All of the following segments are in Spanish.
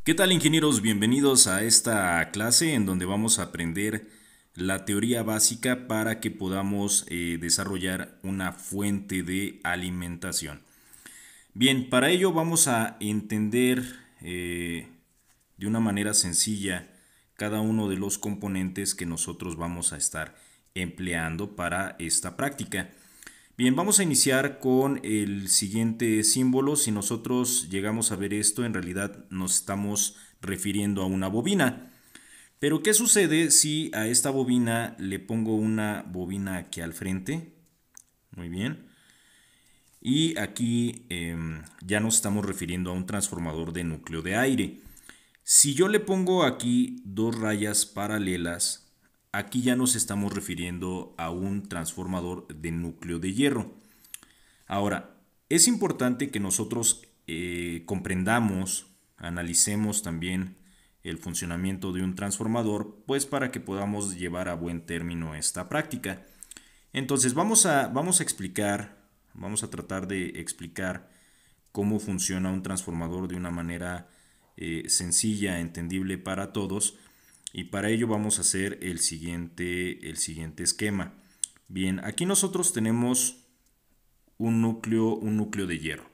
¿Qué tal, ingenieros? Bienvenidos a esta clase en donde vamos a aprender la teoría básica para que podamos desarrollar una fuente de alimentación. Bien, para ello vamos a entender de una manera sencilla cada uno de los componentes que nosotros vamos a estar empleando para esta práctica. Bien, vamos a iniciar con el siguiente símbolo. Si nosotros llegamos a ver esto, en realidad nos estamos refiriendo a una bobina. Pero ¿qué sucede si a esta bobina le pongo una bobina aquí al frente? Muy bien. Y aquí ya nos estamos refiriendo a un transformador de núcleo de aire. Si yo le pongo aquí dos rayas paralelas, aquí ya nos estamos refiriendo a un transformador de núcleo de hierro. Ahora, es importante que nosotros comprendamos, analicemos también el funcionamiento de un transformador, pues para que podamos llevar a buen término esta práctica. Entonces vamos a explicar, vamos a tratar de explicar cómo funciona un transformador de una manera sencilla, entendible para todos. Y para ello vamos a hacer el siguiente esquema. Bien, aquí nosotros tenemos un núcleo de hierro.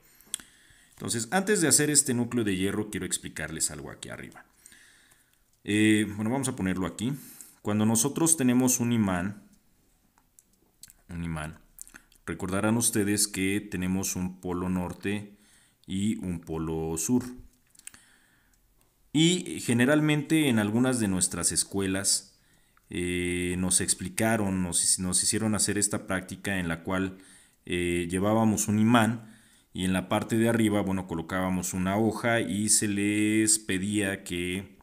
Entonces, antes de hacer este núcleo de hierro, quiero explicarles algo aquí arriba. Bueno, vamos a ponerlo aquí. Cuando nosotros tenemos un imán, recordarán ustedes que tenemos un polo norte y un polo sur. Y generalmente en algunas de nuestras escuelas nos explicaron, nos hicieron hacer esta práctica en la cual llevábamos un imán y en la parte de arriba, bueno, colocábamos una hoja y se les pedía que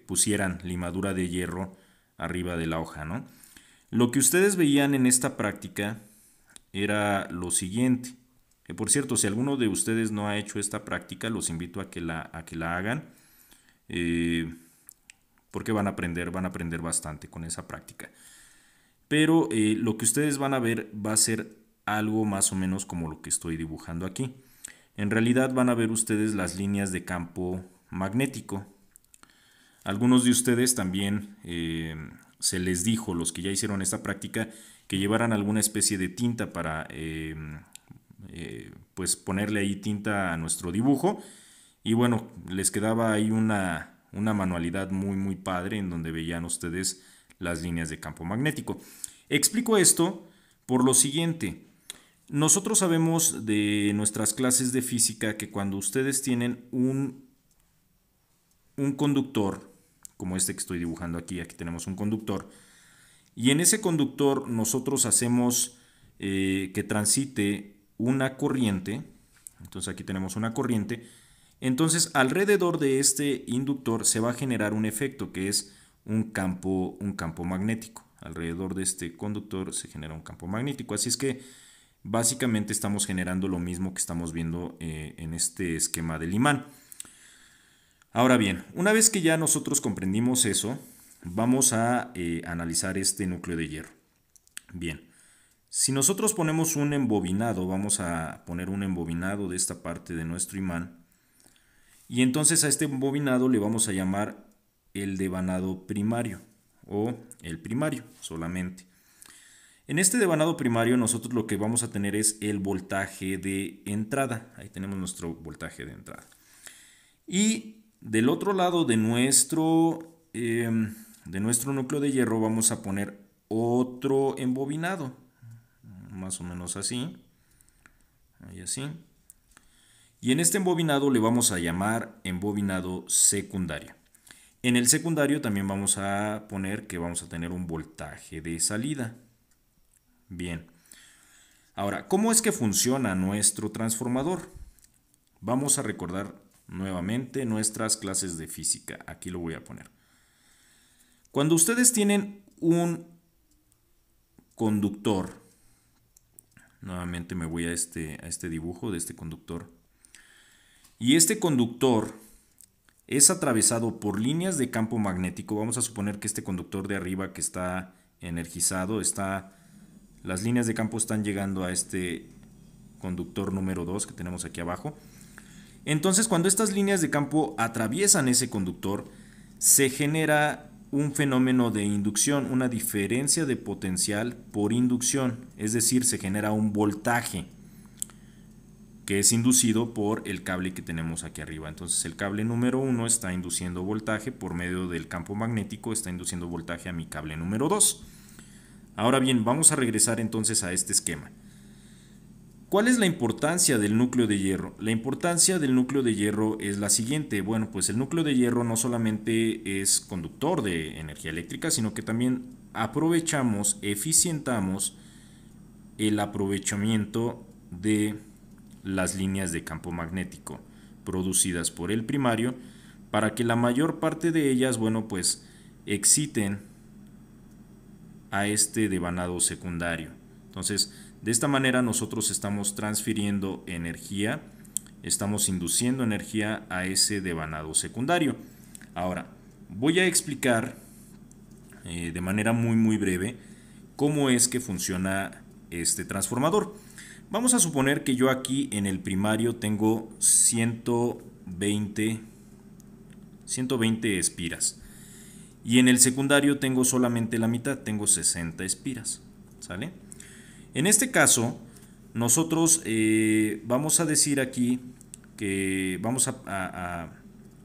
pusieran limadura de hierro arriba de la hoja, ¿no? Lo que ustedes veían en esta práctica era lo siguiente. Que por cierto, si alguno de ustedes no ha hecho esta práctica, los invito a que la hagan. eh, Porque van a aprender bastante con esa práctica. Pero lo que ustedes van a ver va a ser algo más o menos como lo que estoy dibujando aquí. En realidad van a ver ustedes las líneas de campo magnético. Algunos de ustedes también se les dijo, los que ya hicieron esta práctica, que llevaran alguna especie de tinta para pues ponerle ahí tinta a nuestro dibujo. Y bueno, les quedaba ahí una manualidad muy muy padre en donde veían ustedes las líneas de campo magnético. Explico esto por lo siguiente. Nosotros sabemos de nuestras clases de física que cuando ustedes tienen un conductor, como este que estoy dibujando aquí tenemos un conductor, y en ese conductor nosotros hacemos que transite una corriente. Entonces aquí tenemos una corriente. Entonces alrededor de este inductor se va a generar un efecto que es un campo magnético. Alrededor de este conductor se genera un campo magnético. Así es que básicamente estamos generando lo mismo que estamos viendo en este esquema del imán. Ahora bien, una vez que ya nosotros comprendimos eso, vamos a analizar este núcleo de hierro. Bien, si nosotros ponemos un embobinado, vamos a poner un embobinado de esta parte de nuestro imán, y entonces a este embobinado le vamos a llamar el devanado primario o el primario solamente. En este devanado primario nosotros lo que vamos a tener es el voltaje de entrada. Ahí tenemos nuestro voltaje de entrada. Y del otro lado de nuestro núcleo de hierro vamos a poner otro embobinado. Más o menos así. Ahí así. Y en este embobinado le vamos a llamar embobinado secundario. En el secundario también vamos a poner que vamos a tener un voltaje de salida. Bien. Ahora, ¿cómo es que funciona nuestro transformador? Vamos a recordar nuevamente nuestras clases de física. Aquí lo voy a poner. Cuando ustedes tienen un conductor, nuevamente me voy a este dibujo de este conductor, y este conductor es atravesado por líneas de campo magnético. Vamos a suponer que este conductor de arriba que está energizado, las líneas de campo están llegando a este conductor número 2 que tenemos aquí abajo. Entonces, cuando estas líneas de campo atraviesan ese conductor, se genera un fenómeno de inducción, una diferencia de potencial por inducción, es decir, se genera un voltaje que es inducido por el cable que tenemos aquí arriba. Entonces el cable número 1 está induciendo voltaje por medio del campo magnético, está induciendo voltaje a mi cable número 2. Ahora bien, vamos a regresar entonces a este esquema. ¿Cuál es la importancia del núcleo de hierro? La importancia del núcleo de hierro es la siguiente. Bueno, pues el núcleo de hierro no solamente es conductor de energía eléctrica, sino que también eficientamos el aprovechamiento de las líneas de campo magnético producidas por el primario para que la mayor parte de ellas, bueno, pues exciten a este devanado secundario. Entonces, de esta manera nosotros estamos transfiriendo energía, estamos induciendo energía a ese devanado secundario. Ahora, voy a explicar de manera muy breve cómo es que funciona este transformador. Vamos a suponer que yo aquí en el primario tengo 120 espiras y en el secundario tengo solamente la mitad, tengo 60 espiras, ¿sale? En este caso, nosotros vamos a decir aquí que vamos a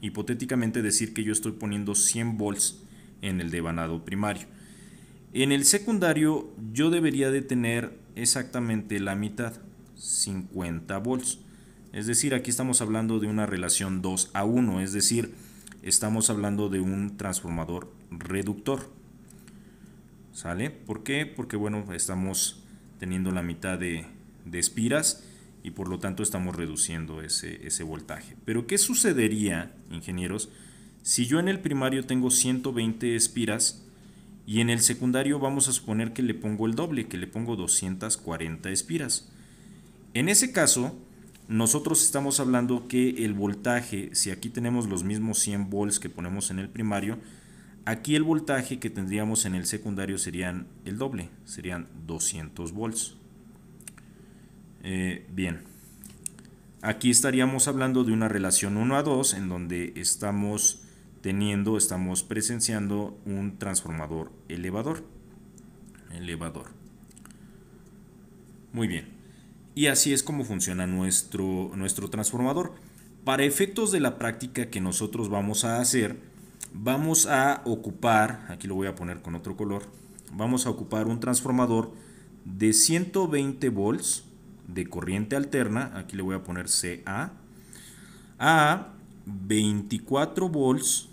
hipotéticamente decir que yo estoy poniendo 100 volts en el devanado primario. En el secundario yo debería de tener exactamente la mitad, 50 volts. Es decir, aquí estamos hablando de una relación 2:1, es decir, estamos hablando de un transformador reductor. ¿Sale? ¿Por qué? Porque bueno, estamos teniendo la mitad de espiras y por lo tanto estamos reduciendo ese voltaje. Pero ¿qué sucedería, ingenieros, si yo en el primario tengo 120 espiras y en el secundario vamos a suponer que le pongo el doble, que le pongo 240 espiras? En ese caso, nosotros estamos hablando que el voltaje, si aquí tenemos los mismos 100 volts que ponemos en el primario, aquí el voltaje que tendríamos en el secundario serían el doble, serían 200 volts. Bien, aquí estaríamos hablando de una relación 1:2 en donde estamos presenciando un transformador elevador. Muy bien, y así es como funciona nuestro transformador. Para efectos de la práctica que nosotros vamos a hacer, vamos a ocupar, aquí lo voy a poner con otro color, vamos a ocupar un transformador de 120 volts de corriente alterna, aquí le voy a poner CA, a 24 volts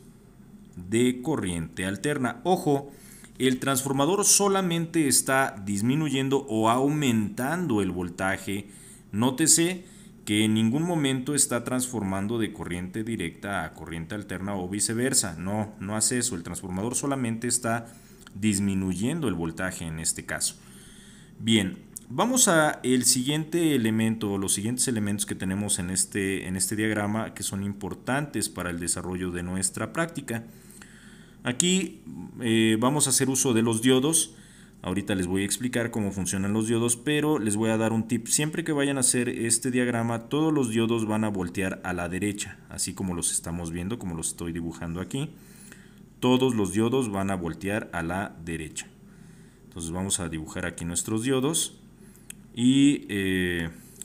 de corriente alterna. Ojo, el transformador solamente está disminuyendo o aumentando el voltaje. Nótese que en ningún momento está transformando de corriente directa a corriente alterna o viceversa. No hace eso. El transformador solamente está disminuyendo el voltaje en este caso. Bien, vamos a el siguiente elemento, los siguientes elementos que tenemos en este diagrama que son importantes para el desarrollo de nuestra práctica. Aquí vamos a hacer uso de los diodos. Ahorita les voy a explicar cómo funcionan los diodos, pero les voy a dar un tip. Siempre que vayan a hacer este diagrama, todos los diodos van a voltear a la derecha, así como los estamos viendo, como los estoy dibujando aquí. Todos los diodos van a voltear a la derecha. Entonces vamos a dibujar aquí nuestros diodos y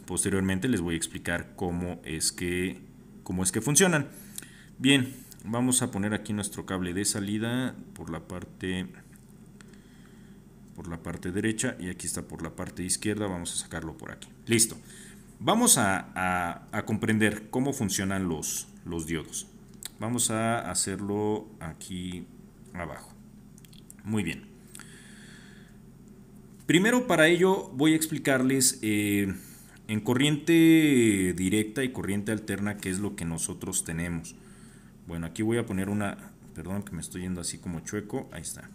posteriormente les voy a explicar cómo es que funcionan. Bien, vamos a poner aquí nuestro cable de salida por la parte derecha y aquí está por la parte izquierda. Vamos a sacarlo por aquí. Listo. Vamos a comprender cómo funcionan los diodos. Vamos a hacerlo aquí abajo. Muy bien. Primero, para ello voy a explicarles en corriente directa y corriente alterna qué es lo que nosotros tenemos. Bueno, aquí voy a poner perdón que me estoy yendo así como chueco, ahí está.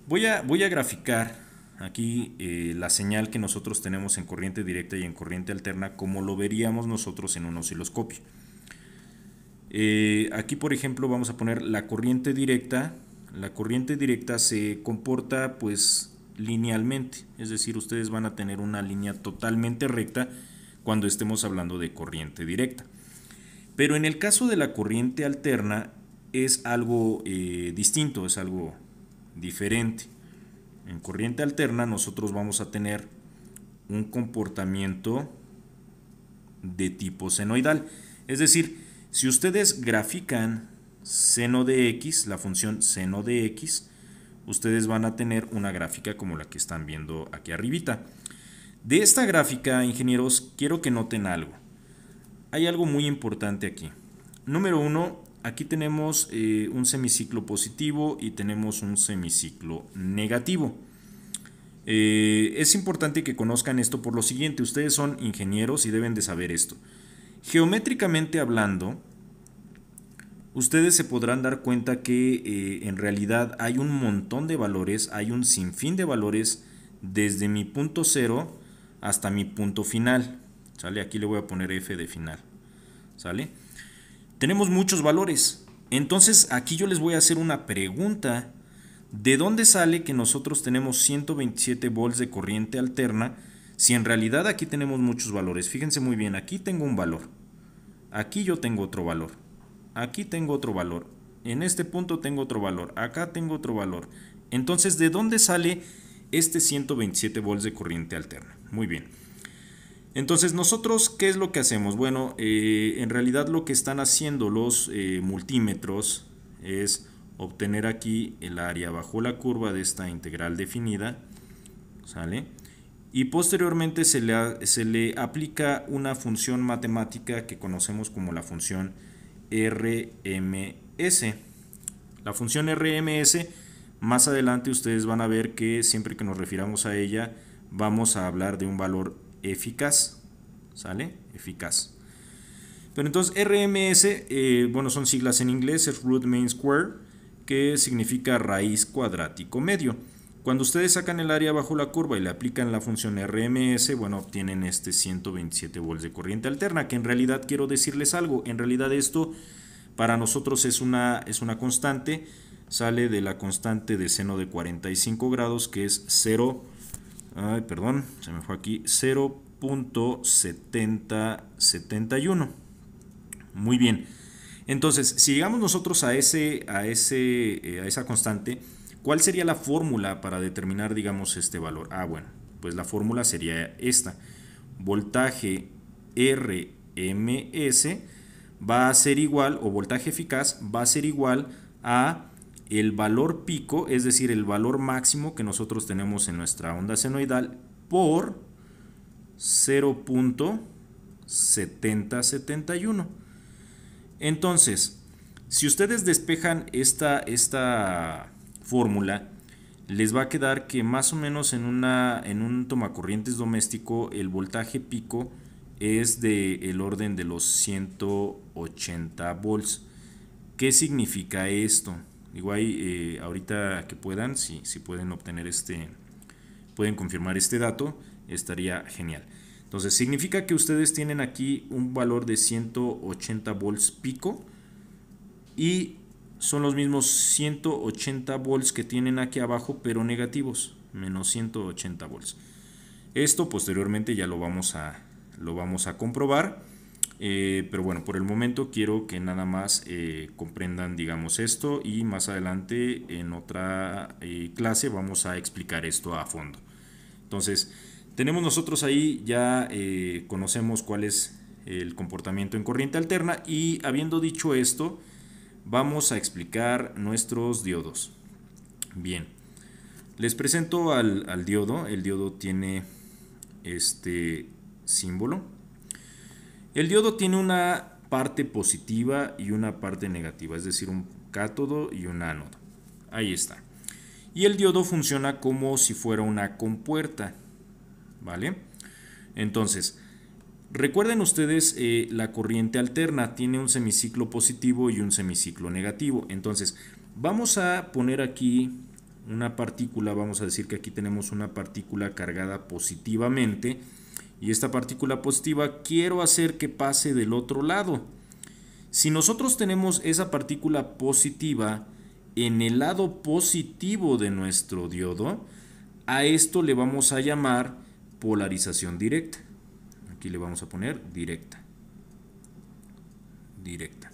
Voy a graficar aquí la señal que nosotros tenemos en corriente directa y en corriente alterna como lo veríamos nosotros en un osciloscopio. Aquí, por ejemplo, vamos a poner la corriente directa. La corriente directa se comporta pues linealmente, es decir, ustedes van a tener una línea totalmente recta cuando estemos hablando de corriente directa. Pero en el caso de la corriente alterna es algo distinto, es algo diferente. En corriente alterna nosotros vamos a tener un comportamiento de tipo senoidal. Es decir, si ustedes grafican seno de x, la función seno de x, ustedes van a tener una gráfica como la que están viendo aquí arribita. De esta gráfica, ingenieros, quiero que noten algo. Hay algo muy importante aquí. Número 1, aquí tenemos un semiciclo positivo y tenemos un semiciclo negativo. Es importante que conozcan esto por lo siguiente. Ustedes son ingenieros y deben de saber esto. Geométricamente hablando, ustedes se podrán dar cuenta que en realidad hay un montón de valores, hay un sinfín de valores desde mi punto cero hasta mi punto final. ¿Sale? Aquí le voy a poner f de final. ¿Sale? Tenemos muchos valores. Entonces aquí yo les voy a hacer una pregunta. ¿De dónde sale que nosotros tenemos 127 volts de corriente alterna si en realidad aquí tenemos muchos valores? Fíjense muy bien, aquí tengo un valor. Aquí yo tengo otro valor. Aquí tengo otro valor. En este punto tengo otro valor. Acá tengo otro valor. Entonces, ¿de dónde sale este 127 volts de corriente alterna? Muy bien. Entonces, nosotros, ¿qué es lo que hacemos? Bueno, en realidad lo que están haciendo los multímetros es obtener aquí el área bajo la curva de esta integral definida, ¿sale? Y posteriormente se le aplica una función matemática que conocemos como la función RMS. La función RMS, más adelante ustedes van a ver que siempre que nos refiramos a ella, vamos a hablar de un valor eficaz, ¿sale? Eficaz. Pero entonces RMS, bueno, son siglas en inglés, es root mean square, que significa raíz cuadrático medio. Cuando ustedes sacan el área bajo la curva y le aplican la función RMS, bueno, obtienen este 127 volts de corriente alterna, que en realidad quiero decirles algo, en realidad esto para nosotros es una constante, sale de la constante de seno de 45 grados, que es 0.7071. Muy bien. Entonces, si llegamos nosotros a esa constante, ¿cuál sería la fórmula para determinar, digamos, este valor? Ah, bueno, pues la fórmula sería esta. Voltaje RMS va a ser igual, o voltaje eficaz va a ser igual a el valor pico, es decir, el valor máximo que nosotros tenemos en nuestra onda senoidal por 0.7071. Entonces, si ustedes despejan esta fórmula, les va a quedar que más o menos en un tomacorrientes doméstico el voltaje pico es del orden de los 180 volts. ¿Qué significa esto? Igual ahorita que puedan, si pueden obtener pueden confirmar este dato, estaría genial. Entonces significa que ustedes tienen aquí un valor de 180 volts pico y son los mismos 180 volts que tienen aquí abajo, pero negativos, menos 180 volts. Esto posteriormente ya lo vamos a comprobar, pero bueno, por el momento quiero que nada más comprendan, digamos, esto, y más adelante en otra clase vamos a explicar esto a fondo. Entonces, tenemos nosotros ahí, ya conocemos cuál es el comportamiento en corriente alterna, y habiendo dicho esto, vamos a explicar nuestros diodos. Bien, les presento al diodo. El diodo tiene este símbolo. El diodo tiene una parte positiva y una parte negativa, es decir, un cátodo y un ánodo. Ahí está. Y el diodo funciona como si fuera una compuerta, ¿vale? Entonces, recuerden ustedes, la corriente alterna tiene un semiciclo positivo y un semiciclo negativo. Entonces, vamos a poner aquí una partícula, vamos a decir que aquí tenemos una partícula cargada positivamente, y esta partícula positiva quiero hacer que pase del otro lado. Si nosotros tenemos esa partícula positiva en el lado positivo de nuestro diodo, a esto le vamos a llamar polarización directa. Aquí le vamos a poner directa. Directa.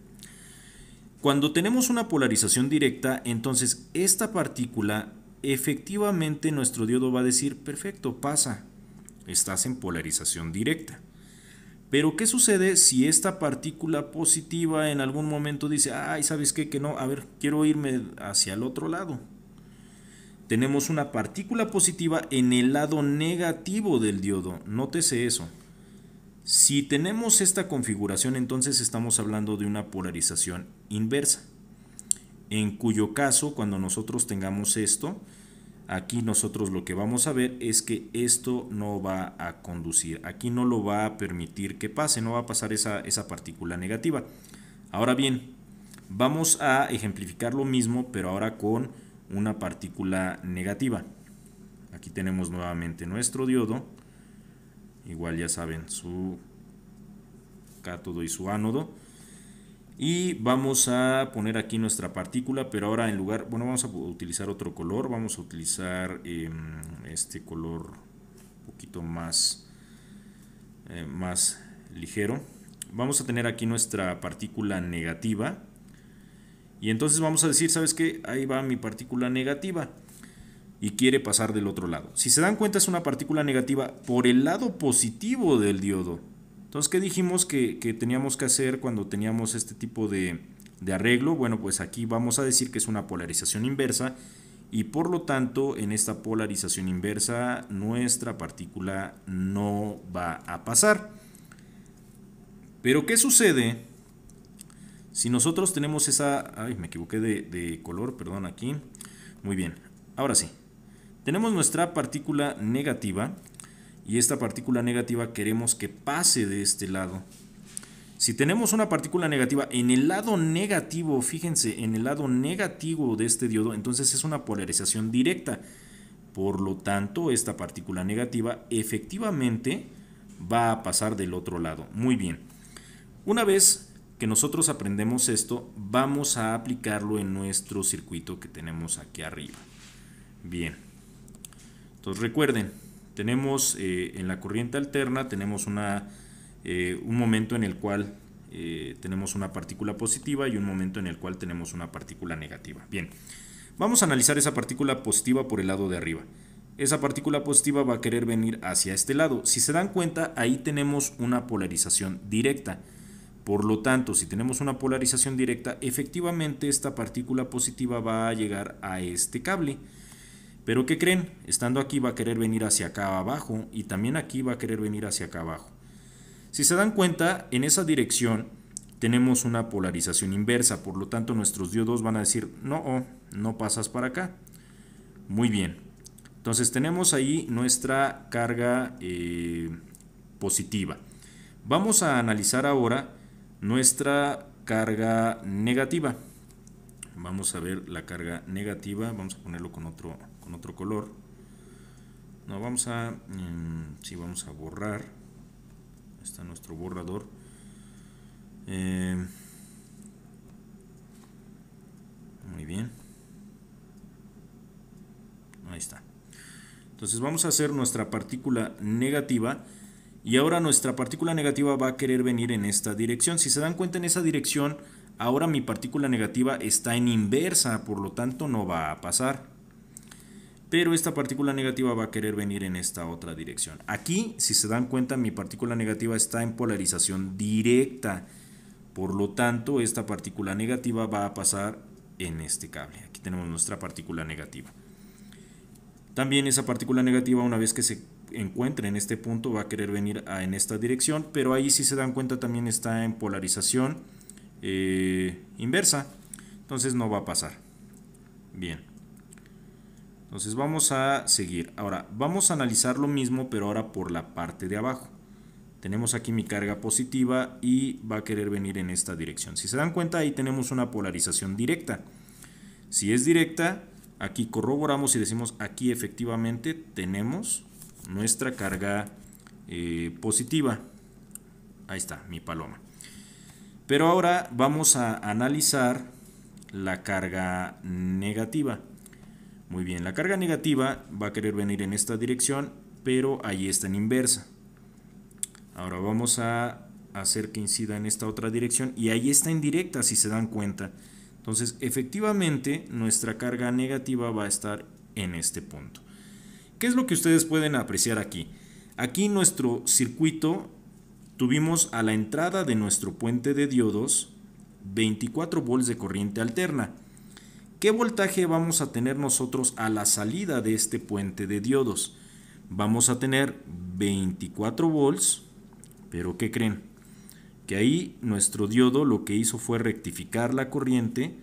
Cuando tenemos una polarización directa, entonces esta partícula, efectivamente nuestro diodo va a decir, perfecto, pasa, estás en polarización directa. Pero ¿qué sucede si esta partícula positiva en algún momento dice, ay, ¿sabes qué? Que no, a ver, quiero irme hacia el otro lado. Tenemos una partícula positiva en el lado negativo del diodo, nótese eso. Si tenemos esta configuración, entonces estamos hablando de una polarización inversa, en cuyo caso, cuando nosotros tengamos esto, aquí nosotros lo que vamos a ver es que esto no va a conducir, aquí no lo va a permitir que pase, no va a pasar esa partícula negativa. Ahora bien, vamos a ejemplificar lo mismo, pero ahora con una partícula negativa. Aquí tenemos nuevamente nuestro diodo. Igual ya saben, su cátodo y su ánodo. Y vamos a poner aquí nuestra partícula, pero ahora en lugar, bueno, vamos a utilizar otro color. Vamos a utilizar este color un poquito más ligero. Vamos a tener aquí nuestra partícula negativa. Y entonces vamos a decir, ¿sabes qué? Ahí va mi partícula negativa. Y quiere pasar del otro lado. Si se dan cuenta, es una partícula negativa por el lado positivo del diodo. Entonces, ¿qué dijimos que teníamos que hacer cuando teníamos este tipo de arreglo? Bueno, pues aquí vamos a decir que es una polarización inversa y por lo tanto, en esta polarización inversa, nuestra partícula no va a pasar. Pero, ¿qué sucede si nosotros tenemos esa... Ay, me equivoqué de color, perdón, aquí. Muy bien, ahora sí. Tenemos nuestra partícula negativa y esta partícula negativa queremos que pase de este lado. Si tenemos una partícula negativa en el lado negativo, fíjense, en el lado negativo de este diodo, entonces es una polarización directa. Por lo tanto, esta partícula negativa efectivamente va a pasar del otro lado. Muy bien. Una vez que nosotros aprendemos esto, vamos a aplicarlo en nuestro circuito que tenemos aquí arriba. Bien. Entonces recuerden, tenemos en la corriente alterna, tenemos un momento en el cual tenemos una partícula positiva y un momento en el cual tenemos una partícula negativa. Bien, vamos a analizar esa partícula positiva por el lado de arriba. Esa partícula positiva va a querer venir hacia este lado. Si se dan cuenta, ahí tenemos una polarización directa. Por lo tanto, si tenemos una polarización directa, efectivamente esta partícula positiva va a llegar a este cable. Pero ¿qué creen? Estando aquí va a querer venir hacia acá abajo y también aquí va a querer venir hacia acá abajo. Si se dan cuenta, en esa dirección tenemos una polarización inversa, por lo tanto nuestros diodos van a decir, no, no pasas para acá. Muy bien. Entonces tenemos ahí nuestra carga positiva. Vamos a analizar ahora nuestra carga negativa. Vamos a ver la carga negativa, vamos a ponerlo con otro color. No, vamos a borrar. Está nuestro borrador. Muy bien. Ahí está. Entonces vamos a hacer nuestra partícula negativa y ahora nuestra partícula negativa va a querer venir en esta dirección. Si se dan cuenta, en esa dirección, ahora mi partícula negativa está en inversa, por lo tanto no va a pasar. Pero esta partícula negativa va a querer venir en esta otra dirección. Aquí, si se dan cuenta, mi partícula negativa está en polarización directa. Por lo tanto, esta partícula negativa va a pasar en este cable. Aquí tenemos nuestra partícula negativa. También esa partícula negativa, una vez que se encuentre en este punto, va a querer venir en esta dirección. Pero ahí, si se dan cuenta, también está en polarización inversa. Entonces no va a pasar. Bien. Entonces vamos a seguir. Ahora vamos a analizar lo mismo, pero ahora por la parte de abajo. Tenemos aquí mi carga positiva y va a querer venir en esta dirección. Si se dan cuenta, ahí tenemos una polarización directa. Si es directa, aquí corroboramos y decimos aquí efectivamente tenemos nuestra carga positiva. Ahí está, mi paloma. Pero ahora vamos a analizar la carga negativa. Muy bien, la carga negativa va a querer venir en esta dirección, pero ahí está en inversa. Ahora vamos a hacer que incida en esta otra dirección y ahí está en directa, si se dan cuenta. Entonces efectivamente nuestra carga negativa va a estar en este punto. ¿Qué es lo que ustedes pueden apreciar aquí? Aquí nuestro circuito tuvimos a la entrada de nuestro puente de diodos 24 volts de corriente alterna. ¿Qué voltaje vamos a tener nosotros a la salida de este puente de diodos? Vamos a tener 24 volts, pero ¿qué creen? Que ahí nuestro diodo lo que hizo fue rectificar la corriente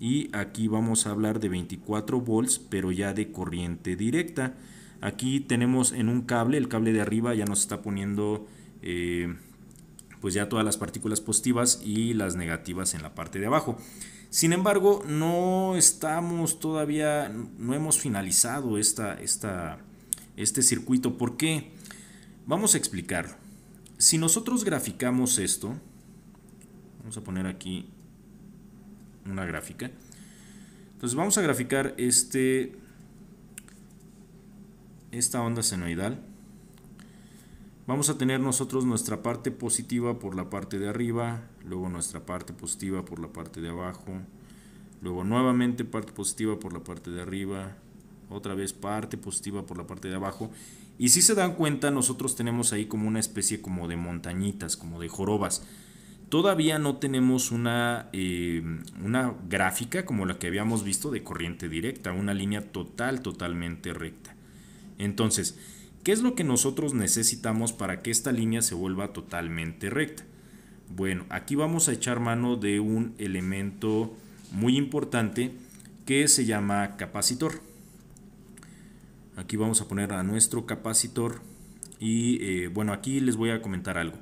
y aquí vamos a hablar de 24 volts, pero ya de corriente directa. Aquí tenemos en un cable, el cable de arriba ya nos está poniendo pues ya todas las partículas positivas y las negativas en la parte de abajo. Sin embargo, no estamos todavía, no hemos finalizado este circuito. ¿Por qué? Vamos a explicarlo. Si nosotros graficamos esto, vamos a poner aquí una gráfica. Entonces vamos a graficar esta onda senoidal. Vamos a tener nosotros nuestra parte positiva por la parte de arriba, luego nuestra parte positiva por la parte de abajo, luego nuevamente parte positiva por la parte de arriba, otra vez parte positiva por la parte de abajo. Y si se dan cuenta, nosotros tenemos ahí como una especie como de montañitas, como de jorobas. Todavía no tenemos una gráfica como la que habíamos visto de corriente directa, una línea totalmente recta. Entonces, ¿qué es lo que nosotros necesitamos para que esta línea se vuelva totalmente recta? Bueno, aquí vamos a echar mano de un elemento muy importante que se llama capacitor. Aquí vamos a poner a nuestro capacitor y bueno, aquí les voy a comentar algo.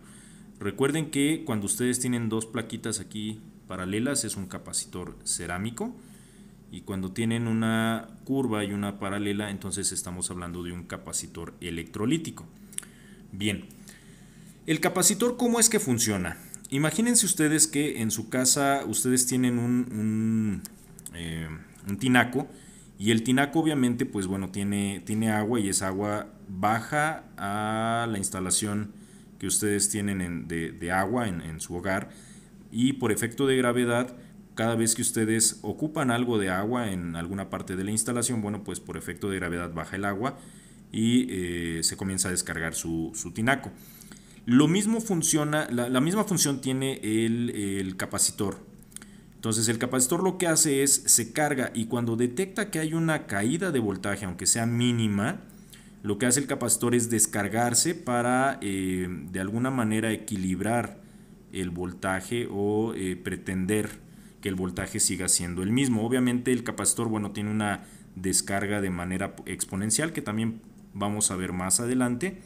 Recuerden que cuando ustedes tienen dos plaquitas aquí paralelas es un capacitor cerámico. Y cuando tienen una curva y una paralela, entonces estamos hablando de un capacitor electrolítico. Bien, el capacitor, ¿cómo es que funciona? Imagínense ustedes que en su casa ustedes tienen un tinaco y el tinaco obviamente pues bueno tiene agua y esa agua baja a la instalación que ustedes tienen de agua en su hogar y por efecto de gravedad cada vez que ustedes ocupan algo de agua en alguna parte de la instalación, bueno, pues por efecto de gravedad baja el agua y se comienza a descargar su tinaco. Lo mismo funciona, la misma función tiene el capacitor. Entonces el capacitor lo que hace es se carga y cuando detecta que hay una caída de voltaje, aunque sea mínima, lo que hace el capacitor es descargarse para de alguna manera equilibrar el voltaje o pretender que el voltaje siga siendo el mismo. Obviamente el capacitor, bueno, tiene una descarga de manera exponencial que también vamos a ver más adelante.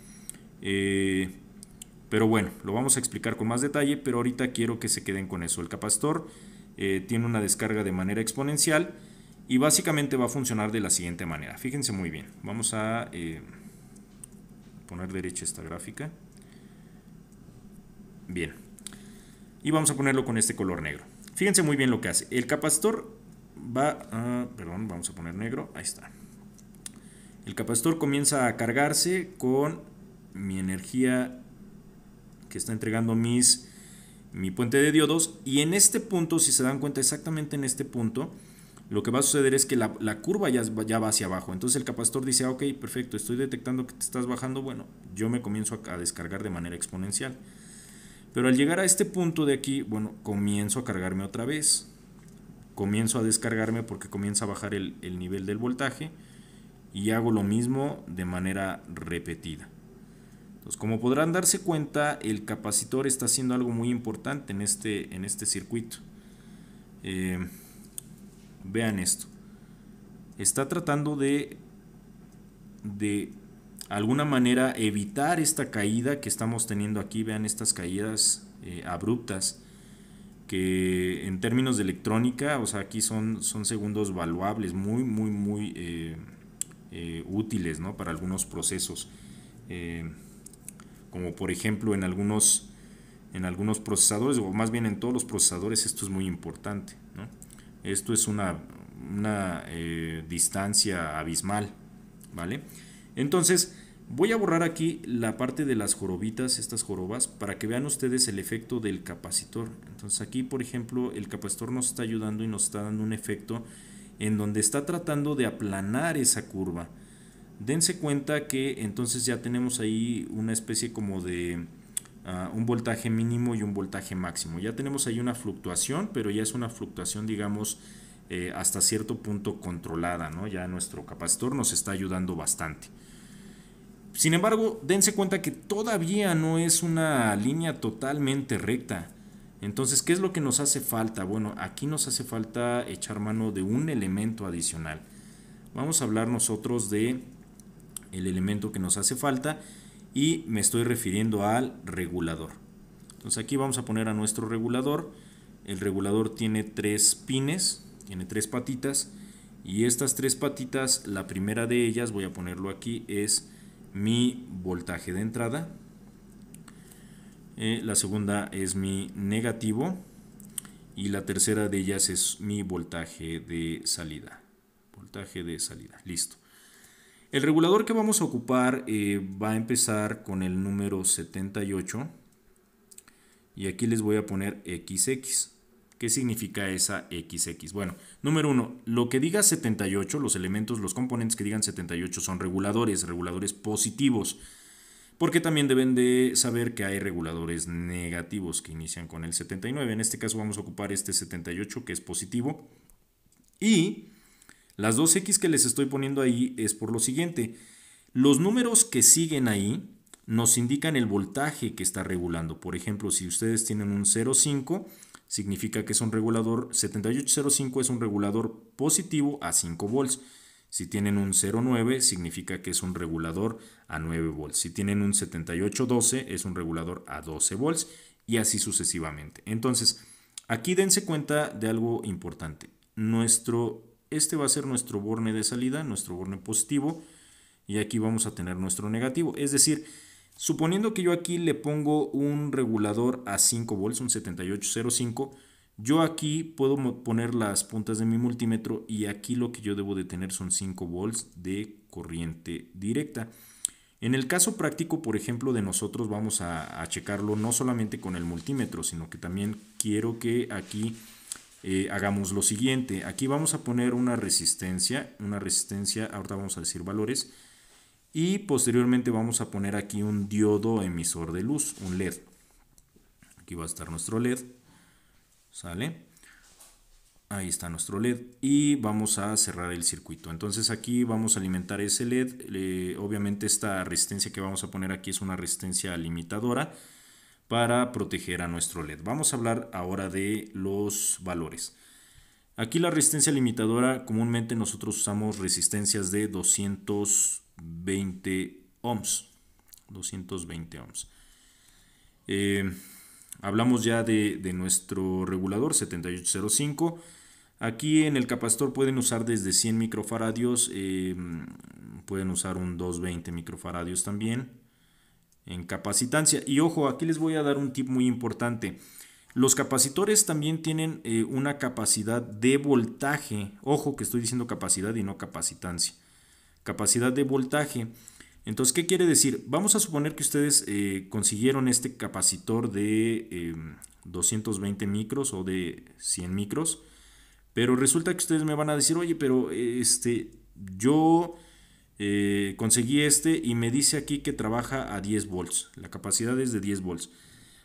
Pero bueno, lo vamos a explicar con más detalle, pero ahorita quiero que se queden con eso. El capacitor tiene una descarga de manera exponencial y básicamente va a funcionar de la siguiente manera. Fíjense muy bien. Vamos a poner derecha esta gráfica. Bien. Y vamos a ponerlo con este color negro. Fíjense muy bien lo que hace. El capacitor perdón, vamos a poner negro. Ahí está. El capacitor comienza a cargarse con mi energía que está entregando mi puente de diodos. Y en este punto, si se dan cuenta exactamente en este punto, lo que va a suceder es que la curva ya va hacia abajo. Entonces el capacitor dice, ok, perfecto, estoy detectando que te estás bajando. Bueno, yo me comienzo a descargar de manera exponencial. Pero al llegar a este punto de aquí, bueno, comienzo a cargarme otra vez. Comienzo a descargarme porque comienza a bajar el nivel del voltaje. Y hago lo mismo de manera repetida. Entonces, como podrán darse cuenta, el capacitor está haciendo algo muy importante en este circuito. Vean esto. Está tratando de alguna manera evitar esta caída que estamos teniendo aquí. Vean estas caídas abruptas que en términos de electrónica, o sea, aquí son segundos valuables, muy útiles, ¿no? Para algunos procesos, como por ejemplo en algunos procesadores, o más bien en todos los procesadores, esto es muy importante, ¿no? Esto es una distancia abismal, ¿vale? Entonces, Voy a borrar aquí la parte de las jorobitas, estas jorobas, para que vean ustedes el efecto del capacitor. Entonces aquí, por ejemplo, el capacitor nos está ayudando y nos está dando un efecto en donde está tratando de aplanar esa curva. Dense cuenta que entonces ya tenemos ahí una especie como de un voltaje mínimo y un voltaje máximo. Ya tenemos ahí una fluctuación, pero ya es una fluctuación, digamos, hasta cierto punto controlada, ¿no? Ya nuestro capacitor nos está ayudando bastante. Sin embargo, dense cuenta que todavía no es una línea totalmente recta. Entonces, ¿qué es lo que nos hace falta? Bueno, aquí nos hace falta echar mano de un elemento adicional. Vamos a hablar nosotros de el elemento que nos hace falta y me estoy refiriendo al regulador. Entonces aquí vamos a poner a nuestro regulador. El regulador tiene 3 pines, tiene 3 patitas, y estas 3 patitas, la primera de ellas, voy a ponerlo aquí, es mi voltaje de entrada. La segunda es mi negativo y la tercera de ellas es mi voltaje de salida. Voltaje de salida, listo. El regulador que vamos a ocupar va a empezar con el número 78 y aquí les voy a poner XX. ¿Qué significa esa XX? Bueno, número 1, lo que diga 78, los elementos, los componentes que digan 78 son reguladores, reguladores positivos, porque también deben de saber que hay reguladores negativos que inician con el 79. En este caso vamos a ocupar este 78 que es positivo y las dos X que les estoy poniendo ahí es por lo siguiente. Los números que siguen ahí nos indican el voltaje que está regulando. Por ejemplo, si ustedes tienen un 0,5, significa que es un regulador, 7805 es un regulador positivo a 5 volts. Si tienen un 0,9, significa que es un regulador a 9 volts. Si tienen un 7812, es un regulador a 12 volts y así sucesivamente. Entonces, aquí dense cuenta de algo importante. Este va a ser nuestro borne de salida, nuestro borne positivo, y aquí vamos a tener nuestro negativo. Es decir, suponiendo que yo aquí le pongo un regulador a 5 volts, un 7805, yo aquí puedo poner las puntas de mi multímetro y aquí lo que yo debo de tener son 5 volts de corriente directa. En el caso práctico, por ejemplo, de nosotros vamos a checarlo no solamente con el multímetro, sino que también quiero que aquí hagamos lo siguiente. Aquí vamos a poner una resistencia, ahorita vamos a decir valores, y posteriormente vamos a poner aquí un diodo emisor de luz, un LED. Aquí va a estar nuestro LED, ¿sale? Ahí está nuestro LED y vamos a cerrar el circuito. Entonces aquí vamos a alimentar ese LED. Obviamente esta resistencia que vamos a poner aquí es una resistencia limitadora para proteger a nuestro LED. Vamos a hablar ahora de los valores. Aquí la resistencia limitadora, comúnmente nosotros usamos resistencias de 220 ohms. 220 ohms. Hablamos ya de nuestro regulador 7805. Aquí en el capacitor pueden usar desde 100 microfaradios, pueden usar un 220 microfaradios también en capacitancia. Y ojo, aquí les voy a dar un tip muy importante. Los capacitores también tienen una capacidad de voltaje. Ojo que estoy diciendo capacidad y no capacitancia. Capacidad de voltaje. Entonces, ¿qué quiere decir? Vamos a suponer que ustedes consiguieron este capacitor de 220 micros o de 100 micros. Pero resulta que ustedes me van a decir, oye, pero yo conseguí y me dice aquí que trabaja a 10 volts. La capacidad es de 10 volts.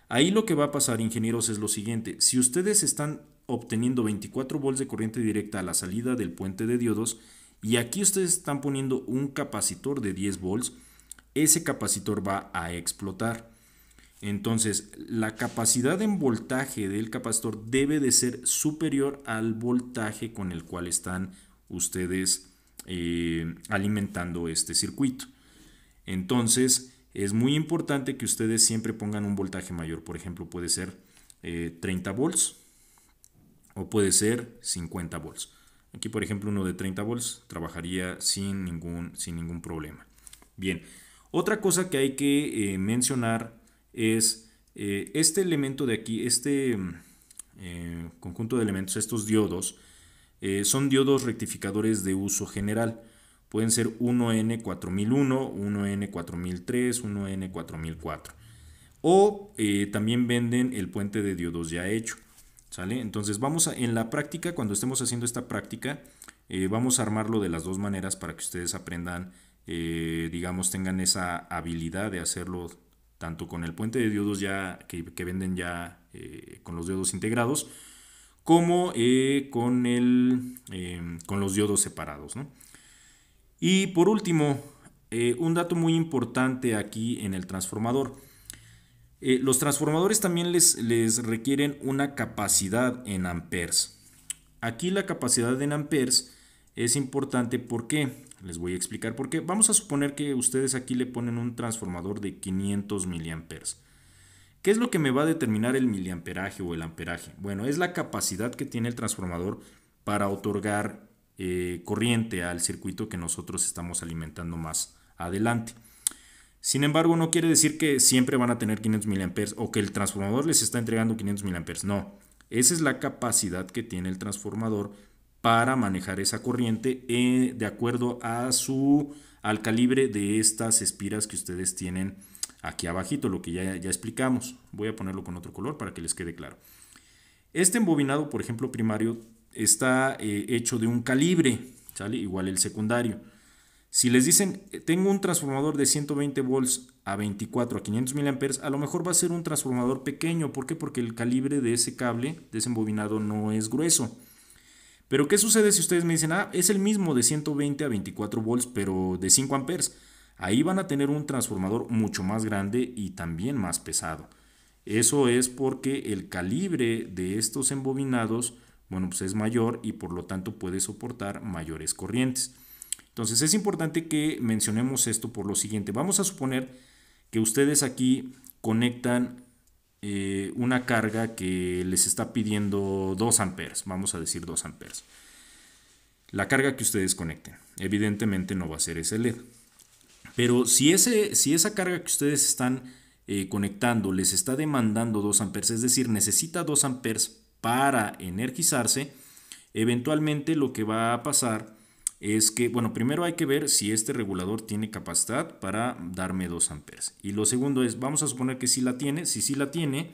Ahí lo que va a pasar, ingenieros, es lo siguiente. Si ustedes están obteniendo 24 volts de corriente directa a la salida del puente de diodos y aquí ustedes están poniendo un capacitor de 10 volts, ese capacitor va a explotar. Entonces, la capacidad en voltaje del capacitor debe de ser superior al voltaje con el cual están ustedes alimentando este circuito. Entonces, es muy importante que ustedes siempre pongan un voltaje mayor. Por ejemplo, puede ser 30 volts o puede ser 50 volts. Aquí, por ejemplo, uno de 30 volts trabajaría sin ningún problema. Bien, otra cosa que hay que mencionar es este elemento de aquí, conjunto de elementos, estos diodos, son diodos rectificadores de uso general. Pueden ser 1N4001, 1N4003, 1N4004. O también venden el puente de diodos ya hecho. ¿Sale? Entonces en la práctica, cuando estemos haciendo esta práctica, vamos a armarlo de las dos maneras para que ustedes aprendan, digamos, tengan esa habilidad de hacerlo tanto con el puente de diodos ya que venden ya con los diodos integrados, como con los diodos separados, ¿no? Y por último, un dato muy importante aquí en el transformador. Los transformadores también les requieren una capacidad en amperes. Aquí la capacidad en amperes es importante. ¿Por qué? Les voy a explicar por qué. Vamos a suponer que ustedes aquí le ponen un transformador de 500 miliamperes. ¿Qué es lo que me va a determinar el miliamperaje o el amperaje? Bueno, es la capacidad que tiene el transformador para otorgar corriente al circuito que nosotros estamos alimentando más adelante. Sin embargo, no quiere decir que siempre van a tener 500 miliamperes o que el transformador les está entregando 500 miliamperes. No, esa es la capacidad que tiene el transformador para manejar esa corriente de acuerdo al calibre de estas espiras que ustedes tienen aquí abajito, lo que ya explicamos. Voy a ponerlo con otro color para que les quede claro. Este embobinado, por ejemplo, primario, está hecho de un calibre, ¿sale? Igual el secundario. Si les dicen, tengo un transformador de 120 volts a 24 a 500 miliamperes, a lo mejor va a ser un transformador pequeño. ¿Por qué? Porque el calibre de ese cable, de ese embobinado, no es grueso. Pero ¿qué sucede si ustedes me dicen, es el mismo de 120 a 24 volts, pero de 5 amperes? Ahí van a tener un transformador mucho más grande y también más pesado. Eso es porque el calibre de estos embobinados, bueno, pues es mayor y por lo tanto puede soportar mayores corrientes. Entonces es importante que mencionemos esto por lo siguiente. Vamos a suponer que ustedes aquí conectan una carga que les está pidiendo 2 amperes. Vamos a decir 2 amperes. La carga que ustedes conecten. Evidentemente no va a ser ese LED. Pero si esa carga que ustedes están conectando les está demandando 2 amperes, es decir, necesita 2 amperes para energizarse, eventualmente lo que va a pasar es que, bueno, primero hay que ver si este regulador tiene capacidad para darme 2 amperes. Y lo segundo es, vamos a suponer que sí la tiene. Si sí la tiene,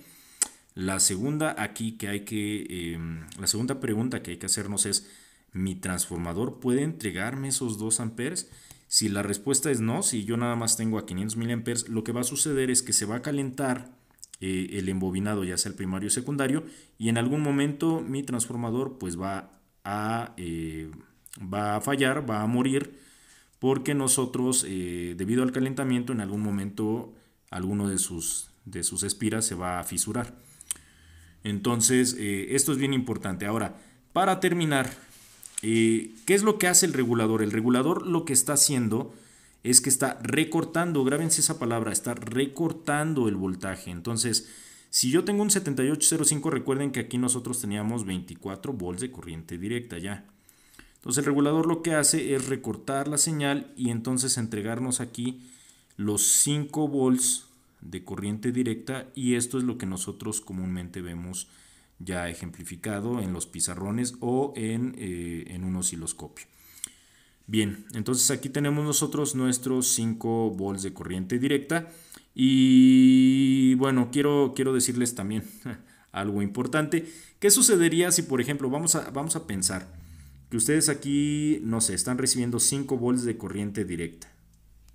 la segunda la segunda pregunta que hay que hacernos es, ¿mi transformador puede entregarme esos 2 amperes? Si la respuesta es no, si yo nada más tengo a 500 miliamperes, lo que va a suceder es que se va a calentar el embobinado, ya sea el primario o secundario, y en algún momento mi transformador pues va a fallar, va a morir, porque nosotros, debido al calentamiento, en algún momento alguno de sus espiras se va a fisurar. Entonces, esto es bien importante. Ahora, para terminar, ¿qué es lo que hace el regulador? El regulador lo que está haciendo es que está recortando, grábense esa palabra, está recortando el voltaje. Entonces, si yo tengo un 7805, recuerden que aquí nosotros teníamos 24 volts de corriente directa ya. Entonces el regulador lo que hace es recortar la señal y entonces entregarnos aquí los 5 volts de corriente directa, y esto es lo que nosotros comúnmente vemos ya ejemplificado en los pizarrones o en un osciloscopio. Bien, entonces aquí tenemos nosotros nuestros 5 volts de corriente directa. Y bueno, quiero decirles también algo importante. ¿Qué sucedería si, por ejemplo, vamos a pensar que ustedes aquí, no sé, están recibiendo 5 volts de corriente directa?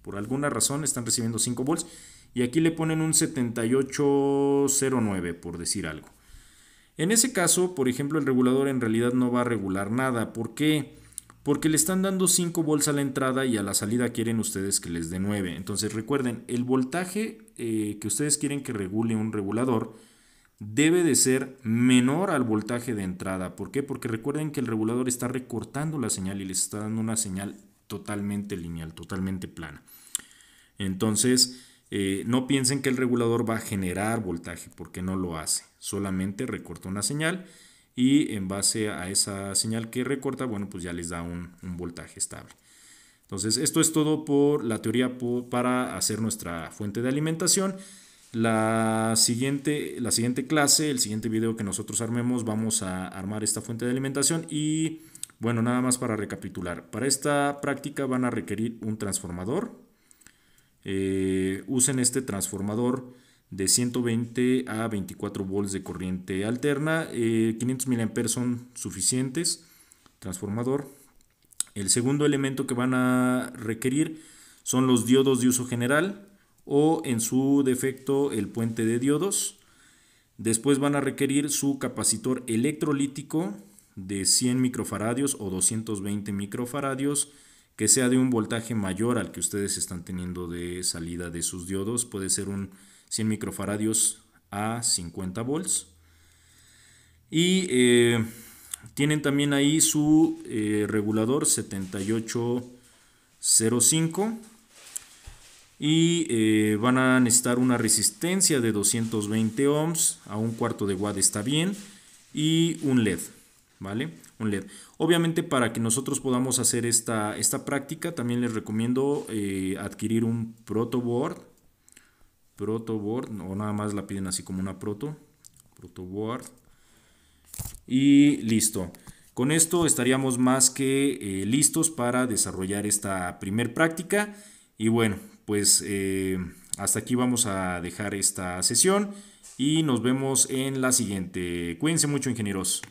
Por alguna razón están recibiendo 5 volts y aquí le ponen un 7809, por decir algo. En ese caso, por ejemplo, el regulador en realidad no va a regular nada. ¿Por qué? Porque le están dando 5 volts a la entrada y a la salida quieren ustedes que les dé 9. Entonces recuerden, el voltaje que ustedes quieren que regule un regulador debe de ser menor al voltaje de entrada. ¿Por qué? Porque recuerden que el regulador está recortando la señal y les está dando una señal totalmente lineal, totalmente plana. Entonces, no piensen que el regulador va a generar voltaje, porque no lo hace. Solamente recorta una señal y en base a esa señal que recorta, bueno, pues ya les da un voltaje estable. Entonces, esto es todo por la teoría para hacer nuestra fuente de alimentación. La siguiente clase, el siguiente video que nosotros armemos, vamos a armar esta fuente de alimentación y Bueno, nada más para recapitular. Para esta práctica van a requerir un transformador. Usen este transformador de 120 a 24 volts de corriente alterna. 500 mA son suficientes. Transformador. El segundo elemento que van a requerir son los diodos de uso general o en su defecto el puente de diodos. Después van a requerir su capacitor electrolítico de 100 microfaradios o 220 microfaradios que sea de un voltaje mayor al que ustedes están teniendo de salida de sus diodos. Puede ser un 100 microfaradios a 50 volts. Y tienen también ahí su regulador 7805 y van a necesitar una resistencia de 220 ohms, a un cuarto de watt está bien, y un LED, ¿vale? Un LED. Obviamente para que nosotros podamos hacer esta práctica también les recomiendo adquirir un protoboard, o nada más la piden así como una protoboard. Y listo. Con esto estaríamos más que listos para desarrollar esta primer práctica. Y bueno, pues hasta aquí vamos a dejar esta sesión y nos vemos en la siguiente. Cuídense mucho, ingenieros.